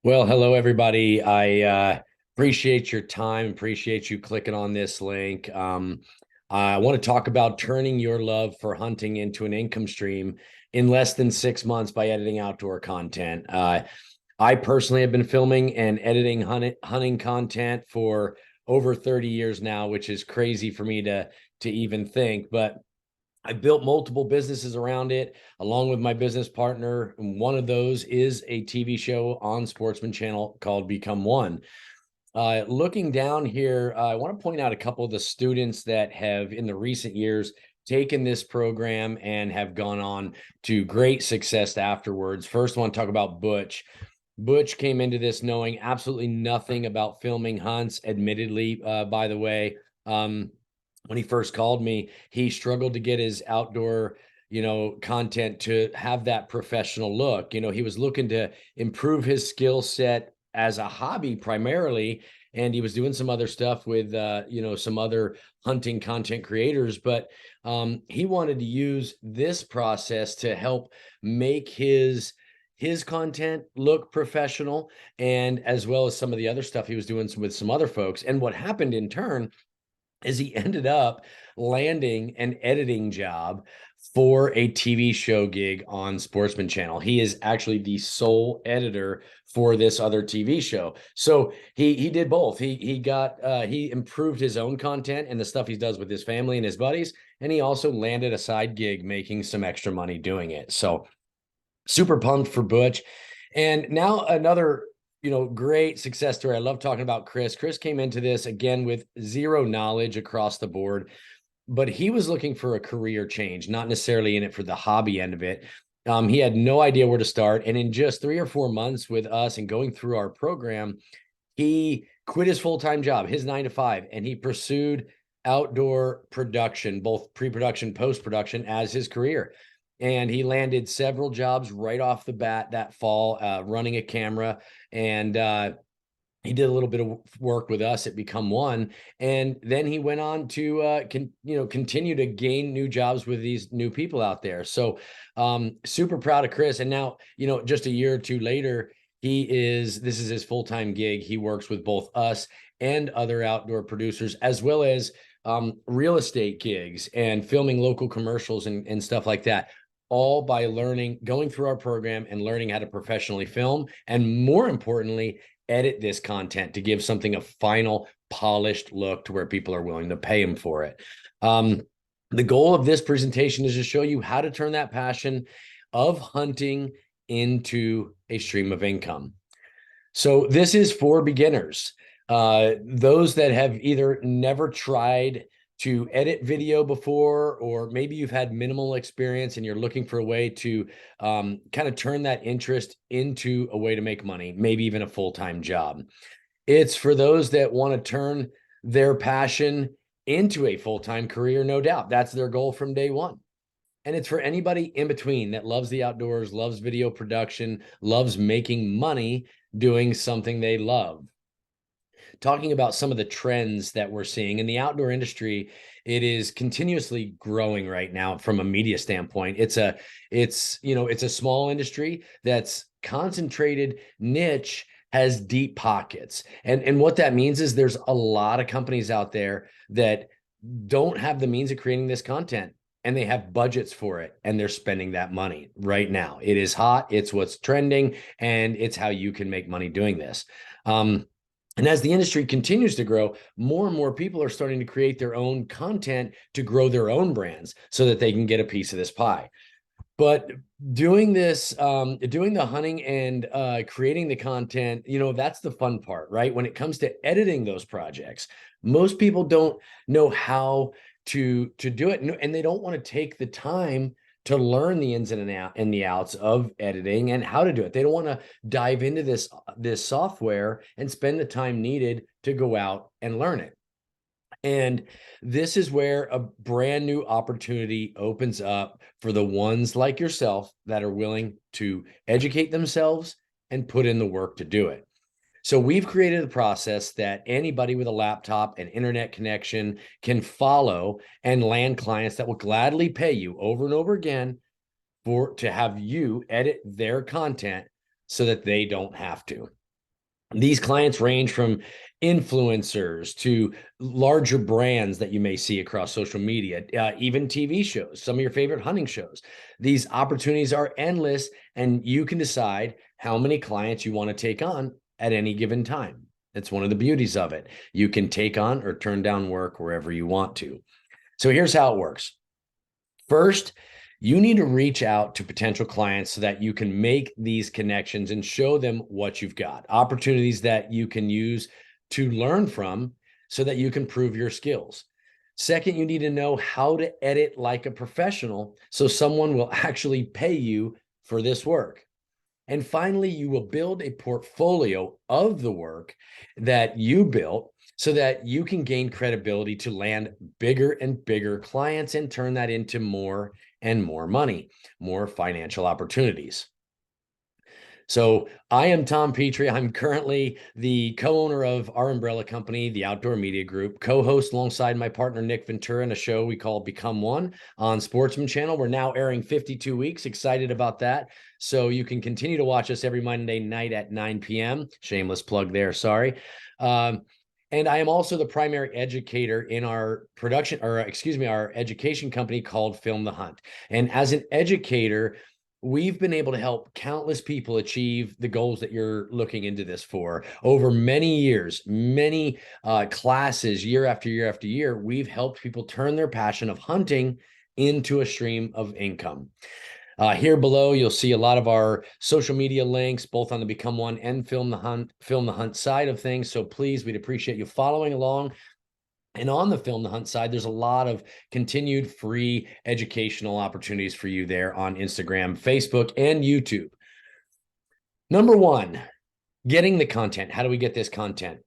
Well, hello, everybody. I appreciate your time, appreciate you clicking on this link. I want to talk about turning your love for hunting into an income stream in less than 6 months by editing outdoor content. I personally have been filming and editing hunting content for over 30 years now, which is crazy for me to even think. But I built multiple businesses around it along with my business partner. And one of those is a TV show on Sportsman Channel called Become One. Looking down here, I want to point out a couple of the students that have in the recent years taken this program and have gone on to great success afterwards. First, I want to talk about Butch. Butch came into this knowing absolutely nothing about filming hunts, admittedly, by the way. When he first called me, he struggled to get his outdoor, content to have that professional look. He was looking to improve his skill set as a hobby primarily, and he was doing some other stuff with, some other hunting content creators, but he wanted to use this process to help make his content look professional, and as well as some of the other stuff he was doing with some other folks. And what happened in turn is he ended up landing an editing job for a TV show gig on Sportsman Channel. He is actually the sole editor for this other TV show. So he did both. He improved his own content and the stuff he does with his family and his buddies, and he also landed a side gig making some extra money doing it. So super pumped for Butch. And now another, great success story. I love talking about Chris. Chris came into this again with zero knowledge across the board, but he was looking for a career change, not necessarily in it for the hobby end of it. He had no idea where to start. And in just 3 or 4 months with us and going through our program, he quit his full-time job, his 9 to 5, and he pursued outdoor production, both pre-production, post-production, as his career. And he landed several jobs right off the bat that fall, running a camera. And he did a little bit of work with us at Become One. And then he went on to, continue to gain new jobs with these new people out there. So super proud of Chris. And now, just a year or two later, this is his full-time gig. He works with both us and other outdoor producers, as well as real estate gigs and filming local commercials and stuff like that, all by going through our program and learning how to professionally film, and more importantly, edit this content to give something a final polished look to where people are willing to pay him for it. The goal of this presentation is to show you how to turn that passion of hunting into a stream of income. So this is for beginners, those that have either never tried to edit video before, or maybe you've had minimal experience and you're looking for a way to kind of turn that interest into a way to make money, maybe even a full-time job. It's for those that want to turn their passion into a full-time career, no doubt. That's their goal from day one. And it's for anybody in between that loves the outdoors, loves video production, loves making money doing something they love. Talking about some of the trends that we're seeing in the outdoor industry, it is continuously growing right now from a media standpoint. It's a small industry that's concentrated, niche, has deep pockets. And what that means is there's a lot of companies out there that don't have the means of creating this content, and they have budgets for it, and they're spending that money right now. It is hot, it's what's trending, and it's how you can make money doing this. And as the industry continues to grow, more and more people are starting to create their own content to grow their own brands so that they can get a piece of this pie. But doing this, doing the hunting and creating the content, that's the fun part, right? When it comes to editing those projects, most people don't know how to do it, and they don't want to take the time to learn the ins and the outs of editing and how to do it. They don't want to dive into this software and spend the time needed to go out and learn it. And this is where a brand new opportunity opens up for the ones like yourself that are willing to educate themselves and put in the work to do it. So we've created a process that anybody with a laptop and internet connection can follow and land clients that will gladly pay you over and over again to have you edit their content so that they don't have to. These clients range from influencers to larger brands that you may see across social media, even TV shows, some of your favorite hunting shows. These opportunities are endless, and you can decide how many clients you want to take on at any given time. That's one of the beauties of it. You can take on or turn down work wherever you want to. So here's how it works. First, you need to reach out to potential clients so that you can make these connections and show them what you've got, opportunities that you can use to learn from so that you can prove your skills. Second, you need to know how to edit like a professional so someone will actually pay you for this work. And finally, you will build a portfolio of the work that you built so that you can gain credibility to land bigger and bigger clients and turn that into more and more money, more financial opportunities. So I am Tom Petrie. I'm currently the co-owner of our umbrella company, the Outdoor Media Group, co-host alongside my partner, Nick Ventura, in a show we call Become One on Sportsman Channel. We're now airing 52 weeks. Excited about that. So you can continue to watch us every Monday night at 9 p.m. Shameless plug there, sorry. And I am also the primary educator in our our education company called Film the Hunt. And as an educator, we've been able to help countless people achieve the goals that you're looking into this for over many years, many classes, year after year after year. We've helped people turn their passion of hunting into a stream of income. Here below, you'll see a lot of our social media links, both on the Become One and Film the Hunt side of things. So please, we'd appreciate you following along. And on the Film the Hunt side, there's a lot of continued free educational opportunities for you there on Instagram, Facebook, and YouTube. Number one, getting the content. How do we get this content?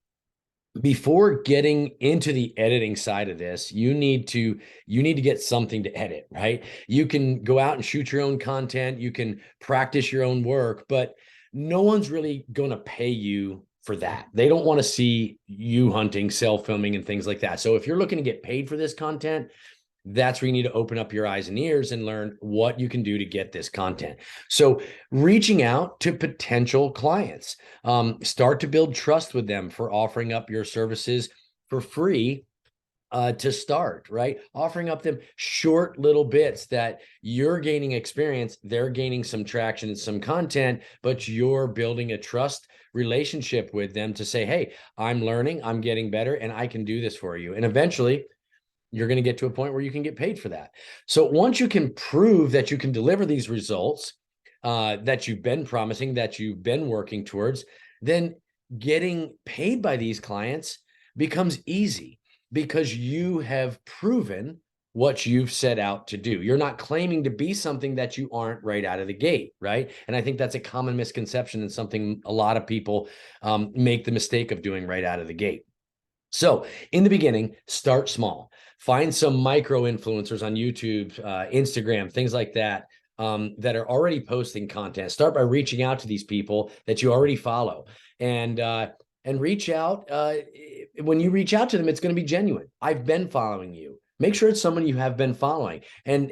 Before getting into the editing side of this, you need to get something to edit, right? You can go out and shoot your own content, you can practice your own work, but no one's really going to pay you for that. They don't want to see you hunting, self filming, and things like that. So if you're looking to get paid for this content, that's where you need to open up your eyes and ears and learn what you can do to get this content. So reaching out to potential clients, start to build trust with them for offering up your services for free to start, right? Offering up them short little bits that you're gaining experience, they're gaining some traction and some content, but you're building a trust relationship with them to say, hey, I'm learning, I'm getting better, and I can do this for you. And eventually, you're going to get to a point where you can get paid for that. So once you can prove that you can deliver these results that you've been promising, that you've been working towards, then getting paid by these clients becomes easy because you have proven what you've set out to do. You're not claiming to be something that you aren't right out of the gate, right? And I think that's a common misconception and something a lot of people make the mistake of doing right out of the gate. So in the beginning, start small. Find some micro influencers on YouTube, Instagram, things like that, that are already posting content. Start by reaching out to these people that you already follow, and reach out. When you reach out to them, it's going to be genuine. I've been following you. Make sure it's someone you have been following, and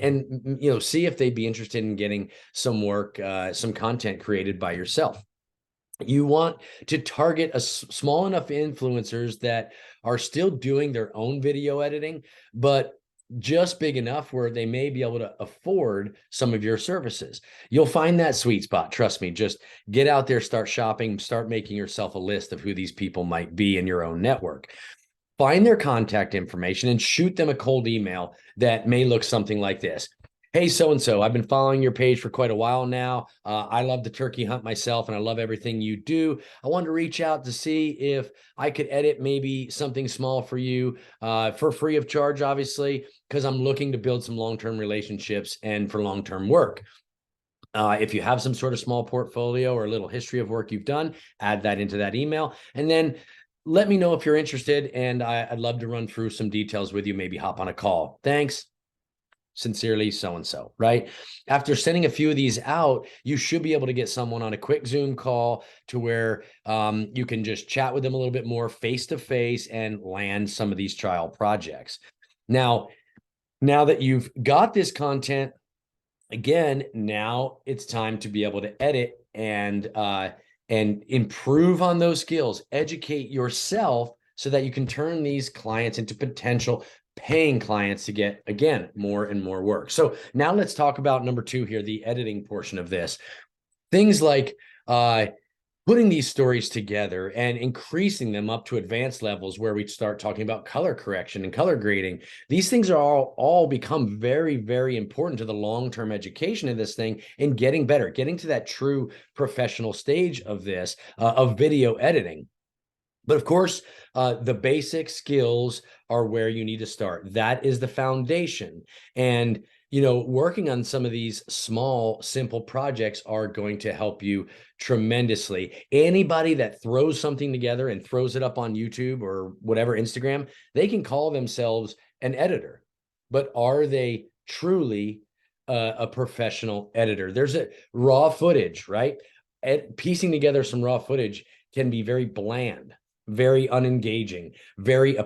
see if they'd be interested in getting some work, some content created by yourself. You want to target a small enough influencers that are still doing their own video editing, but just big enough where they may be able to afford some of your services. You'll find that sweet spot. Trust me, just get out there, start shopping, start making yourself a list of who these people might be in your own network. Find their contact information and shoot them a cold email that may look something like this. Hey, so-and-so, I've been following your page for quite a while now. I love the turkey hunt myself, and I love everything you do. I wanted to reach out to see if I could edit maybe something small for you for free of charge, obviously, because I'm looking to build some long-term relationships and for long-term work. If you have some sort of small portfolio or a little history of work you've done, add that into that email. And then let me know if you're interested, and I'd love to run through some details with you, maybe hop on a call. Thanks. Sincerely, so-and-so, right? After sending a few of these out, you should be able to get someone on a quick Zoom call to where you can just chat with them a little bit more face-to-face and land some of these trial projects. Now that you've got this content, again, now it's time to be able to edit and and improve on those skills, educate yourself so that you can turn these clients into potential paying clients to get, again, more and more work. So now let's talk about number 2 here, the editing portion of this. Things like putting these stories together and increasing them up to advanced levels where we start talking about color correction and color grading. These things are all become very, very important to the long-term education of this thing and getting better, getting to that true professional stage of this, of video editing. But of course, the basic skills are where you need to start. That is the foundation. And, working on some of these small, simple projects are going to help you tremendously. Anybody that throws something together and throws it up on YouTube or whatever, Instagram, they can call themselves an editor. But are they truly a professional editor? There's a raw footage, right? Piecing together some raw footage can be very bland, very unengaging, very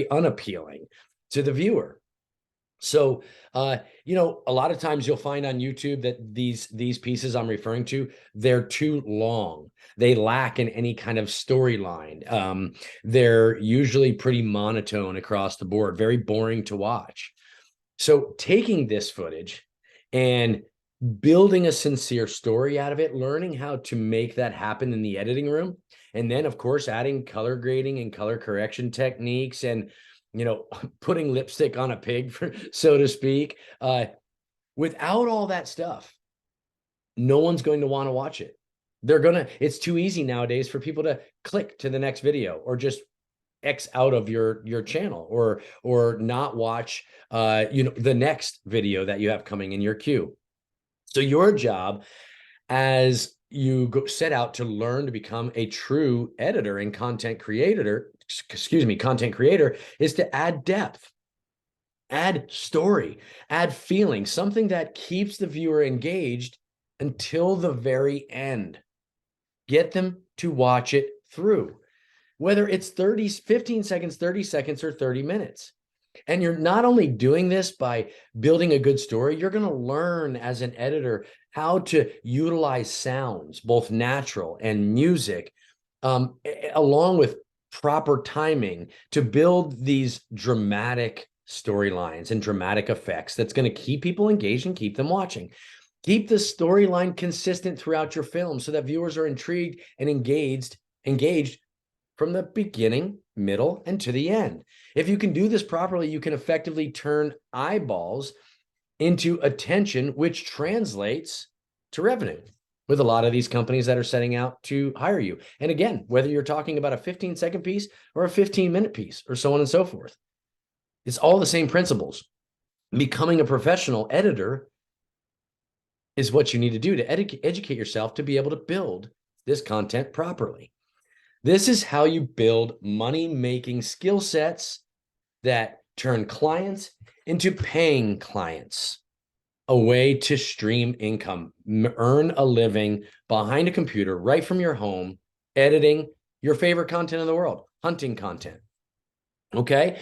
unappealing to the viewer. So, a lot of times you'll find on YouTube that these pieces I'm referring to, they're too long. They lack in any kind of storyline. They're usually pretty monotone across the board, very boring to watch. So taking this footage and building a sincere story out of it, learning how to make that happen in the editing room, and then, of course, adding color grading and color correction techniques and, putting lipstick on a pig, so to speak. Without all that stuff, no one's going to want to watch it. It's too easy nowadays for people to click to the next video or just X out of your channel or not watch, the next video that you have coming in your queue. So your job as you set out to learn to become a true editor and content creator is to add depth, add story, add feeling, something that keeps the viewer engaged until the very end. Get them to watch it through, whether it's 15 seconds, 30 seconds, or 30 minutes. And you're not only doing this by building a good story, you're going to learn as an editor how to utilize sounds, both natural and music, along with proper timing to build these dramatic storylines and dramatic effects that's going to keep people engaged and keep them watching. Keep the storyline consistent throughout your film so that viewers are intrigued and engaged from the beginning, middle, and to the end. If you can do this properly, you can effectively turn eyeballs into attention, which translates to revenue with a lot of these companies that are setting out to hire you. And again, whether you're talking about a 15-second piece or a 15-minute piece or so on and so forth, it's all the same principles. Becoming a professional editor is what you need to do to educate yourself to be able to build this content properly. This is how you build money-making skill sets that turn clients into paying clients, a way to stream income, earn a living behind a computer right from your home, editing your favorite content in the world, hunting content. Okay?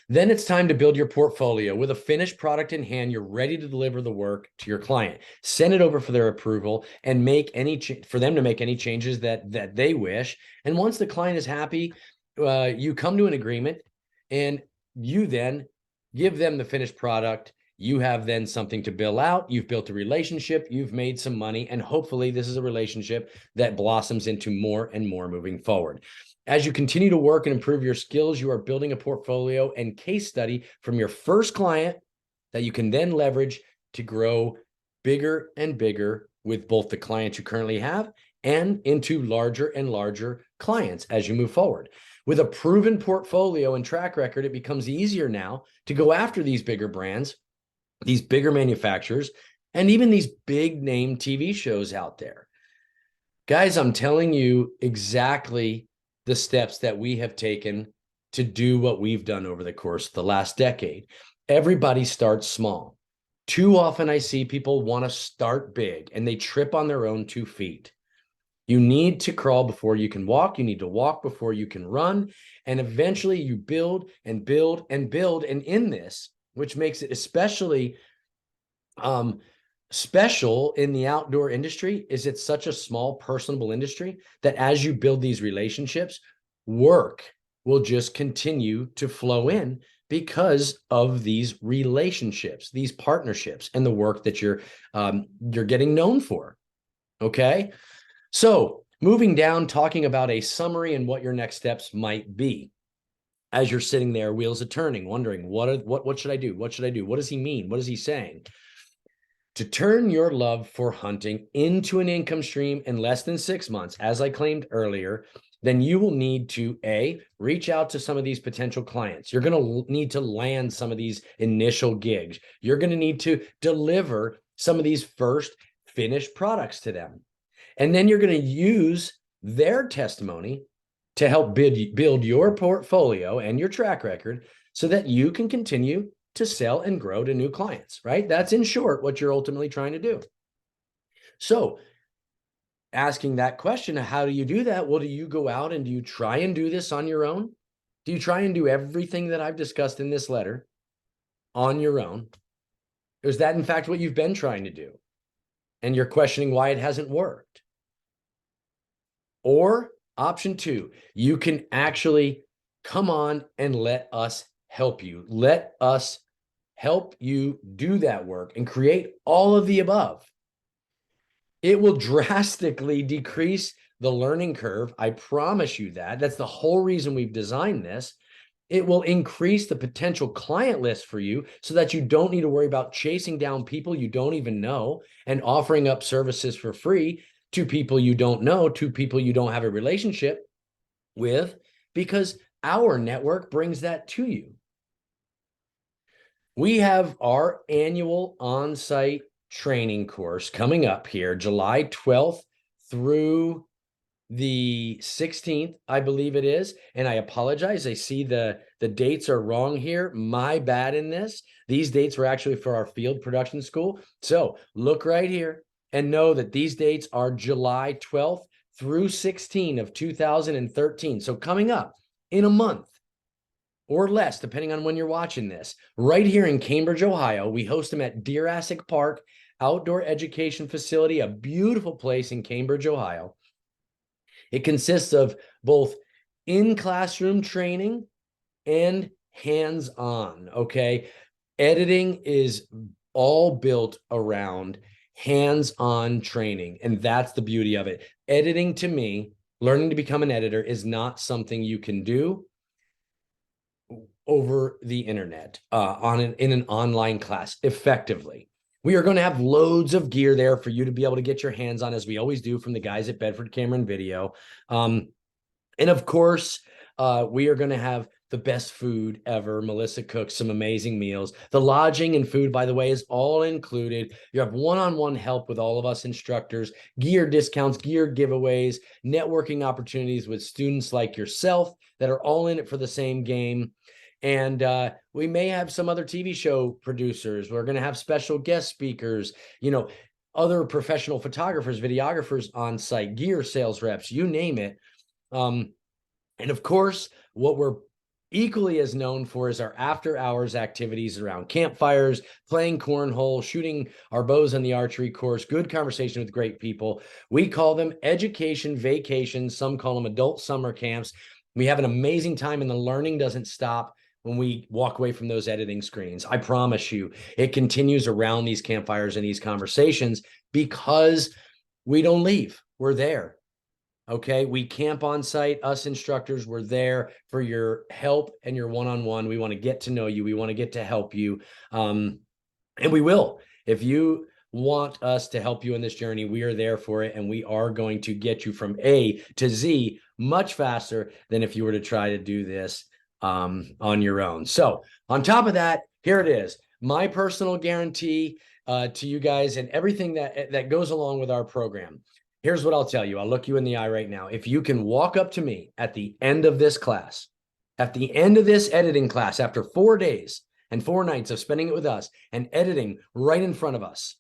Then it's time to build your portfolio. With a finished product in hand, you're ready to deliver the work to your client. Send it over for their approval and for them to make any changes that they wish. And once the client is happy, you come to an agreement and you then give them the finished product. You have then something to bill out. You've built a relationship. You've made some money. And hopefully this is a relationship that blossoms into more and more moving forward. As you continue to work and improve your skills, you are building a portfolio and case study from your first client that you can then leverage to grow bigger and bigger with both the clients you currently have and into larger and larger clients as you move forward. With a proven portfolio and track record, it becomes easier now to go after these bigger brands, these bigger manufacturers, and even these big name TV shows out there. Guys, I'm telling you exactly the steps that we have taken to do what we've done over the course of the last decade. Everybody starts small. Too often I see people want to start big and they trip on their own 2 feet. You need to crawl before you can walk. You need to walk before you can run. And eventually you build and build and build. And in this, which makes it especially special in the outdoor industry is it's such a small, personable industry that as you build these relationships, work will just continue to flow in because of these relationships, these partnerships, and the work that you're getting known for. Okay, so moving down, talking about a summary and what your next steps might be. As you're sitting there, wheels are turning, wondering what should I do? What should I do? What does he mean? What is he saying? To turn your love for hunting into an income stream in less than 6 months, as I claimed earlier, then you will need to reach out to some of these potential clients. You're going to need to land some of these initial gigs. You're going to need to deliver some of these first finished products to them. And then you're going to use their testimony to help build your portfolio and your track record so that you can continue to sell and grow to new clients, right? That's in short what you're ultimately trying to do. So asking that question, how do you do that? Well, do you go out and do you try and do this on your own? Do you try and do everything that I've discussed in this letter on your own? Is that in fact what you've been trying to do? And you're questioning why it hasn't worked? Or option two, you can actually come on and let us help you. Let us help you do that work and create all of the above. It will drastically decrease the learning curve. I promise you that. That's the whole reason we've designed this. It will increase the potential client list for you so that you don't need to worry about chasing down people you don't even know and offering up services for free to people you don't know, to people you don't have a relationship with, because our network brings that to you. We have our annual on-site training course coming up here, July 12th through the 16th, I believe it is. And I apologize. I see the dates are wrong here. My bad in this. These dates were actually for our field production school. So look right here and know that these dates are July 12th through 16 of 2013. So coming up in a month or less, depending on when you're watching this, right here in Cambridge, Ohio. We host them at Deerassock Park Outdoor Education Facility, a beautiful place in Cambridge, Ohio. It consists of both in-classroom training and hands-on, okay? Editing is all built around hands-on training, and that's the beauty of it. Editing, to me, learning to become an editor is not something you can do over the internet in an online class effectively. We are going to have loads of gear there for you to be able to get your hands on, as we always do from the guys at Bedford Cameron Video. And of course, we are going to have the best food ever. Melissa cooks some amazing meals. The lodging and food, by the way, is all included. You have one-on-one help with all of us instructors, gear discounts, gear giveaways, networking opportunities with students like yourself that are all in it for the same game. And we may have some other TV show producers. We're going to have special guest speakers, other professional photographers, videographers on site, gear sales reps, you name it. And of course, what we're equally as known for is our after hours activities around campfires, playing cornhole, shooting our bows on the archery course, good conversation with great people. We call them education vacations. Some call them adult summer camps. We have an amazing time, and the learning doesn't stop when we walk away from those editing screens. I promise you, it continues around these campfires and these conversations because we don't leave. We're there. Okay, we camp on site. Us instructors, we're there for your help and your one-on-one. We want to get to know you. We want to get to help you. And we will. If you want us to help you in this journey, we are there for it. And we are going to get you from A to Z much faster than if you were to try to do this on your own. So on top of that, here it is. My personal guarantee to you guys and everything that goes along with our program. Here's what I'll tell you. I'll look you in the eye right now. If you can walk up to me at the end of this class, at the end of this editing class, after 4 days and 4 nights of spending it with us and editing right in front of us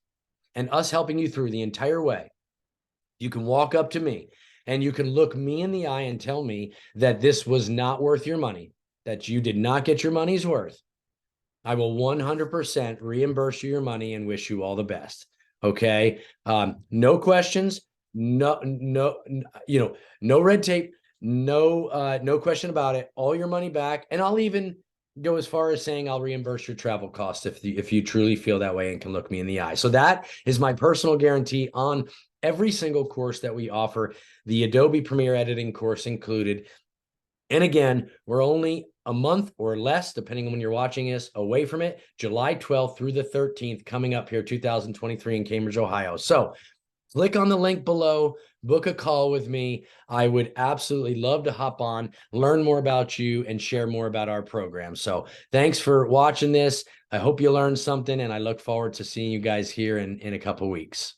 and us helping you through the entire way, you can walk up to me and you can look me in the eye and tell me that this was not worth your money, that you did not get your money's worth. I will 100% reimburse you your money and wish you all the best. Okay. No questions, no red tape, no question about it. All your money back. And I'll even go as far as saying I'll reimburse your travel costs if you truly feel that way and can look me in the eye. So that is my personal guarantee on every single course that we offer, the Adobe Premiere editing course included. And again, we're only a month or less, depending on when you're watching us, away from it. July 12th through the 13th, coming up here, 2023 in Cambridge, Ohio. So click on the link below, book a call with me. I would absolutely love to hop on, learn more about you, and share more about our program. So thanks for watching this. I hope you learned something, and I look forward to seeing you guys here in a couple of weeks.